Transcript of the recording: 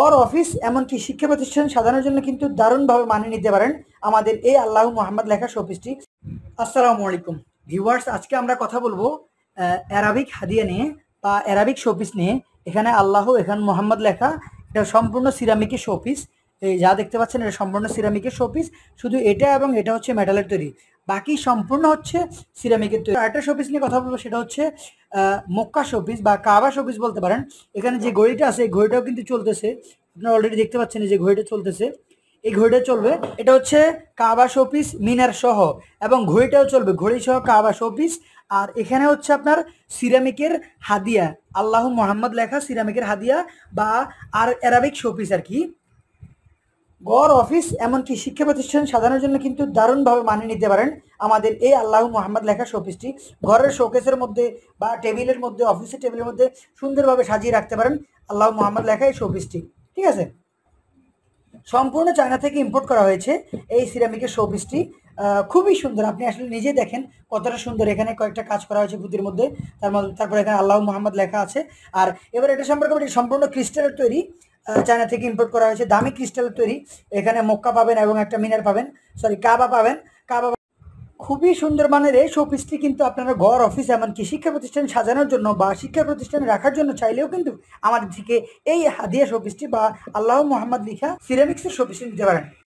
ঘর, অফিস এমনকি শিক্ষা প্রতিষ্ঠান সাজানোর জন্য কিন্তু দারুণভাবে মানিয়ে নিতে পারেন আমাদের এই আল্লাহ মোহাম্মদ লেখা শোপিসটি। আসসালামু আলাইকুম ভিউয়ার্স, আজকে আমরা কথা বলবো অ্যারাবিক হাদিয়া নিয়ে বা অ্যারাবিক শোপিস নিয়ে। এখানে আল্লাহ, এখানে মোহাম্মদ লেখা। এটা সম্পূর্ণ সিরামিকের শোপিস। এই যা দেখতে পাচ্ছেন এটা সম্পূর্ণ সিরামিকের শোপিস। শুধু এটা এবং এটা হচ্ছে মেটালের তৈরি, বাকি সম্পূর্ণ হচ্ছে সিরামিকের তৈরি। আরেকটা শোপিস নিয়ে কথা বলবো, সেটা হচ্ছে মক্কা শোপিস বা কাবা শোপিস বলতে পারেন। এখানে যে ঘড়িটা আছে এই ঘড়িটাও কিন্তু চলতেছে, আপনারা অলরেডি দেখতে পাচ্ছেন এই যে ঘড়িটা চলতেছে, এই ঘড়িটা চলবে। এটা হচ্ছে কাবা শোপিস মিনার সহ, এবং ঘড়িটাও চলবে, ঘড়ি সহ কাবা শোপিস। আর এখানে হচ্ছে আপনার সিরামিকের হাদিয়া, আল্লাহ মোহাম্মদ লেখা সিরামিকের হাদিয়া বা আর অ্যারাবিক শোপিস আর কি। ঘর, অফিস এমনকি শিক্ষা প্রতিষ্ঠান সাজানোর জন্য কিন্তু দারুণভাবে মানিয়ে নিতে পারেন আমাদের এই আল্লাহ মোহাম্মদ লেখা শোপিসটি। ঘরের শোকেসের মধ্যে বা টেবিলের মধ্যে, অফিসের টেবিলের মধ্যে সুন্দরভাবে সাজিয়ে রাখতে পারেন আল্লাহ মোহাম্মদ লেখা এই শোপিসটি। ঠিক আছে, সম্পূর্ণ চায়না থেকে ইম্পোর্ট করা হয়েছে এই সিরামিকের শোপিসটি। খুবই সুন্দর, আপনি আসলে নিজে দেখেন কতটা সুন্দর। এখানে কয়েকটা কাজ করা হয়েছে পুঁতির মধ্যে, তারপর এখানে আল্লাহ মোহাম্মদ লেখা আছে। আর এবার এটা সম্পর্কে বলি, সম্পূর্ণ ক্রিস্টালের তৈরি, চায়না থেকে ইম্পোর্ট করা হয়েছে, দামি ক্রিস্টালের তৈরি। এখানে মক্কা পাবেন এবং একটা মিনার পাবেন, সরি কাবা পাবেন, কাবা। খুবই সুন্দর মানের এই শোপিসটি কিন্তু আপনারা ঘর, অফিস এমনকি শিক্ষা প্রতিষ্ঠান সাজানোর জন্য বা শিক্ষা প্রতিষ্ঠানে রাখার জন্য চাইলেও কিন্তু আমাদের থেকে এই হাদিয়া শোপিসটি বা আল্লাহ মোহাম্মদ লিখা সিরামিক্সের শোপিসটি নিতে পারেন।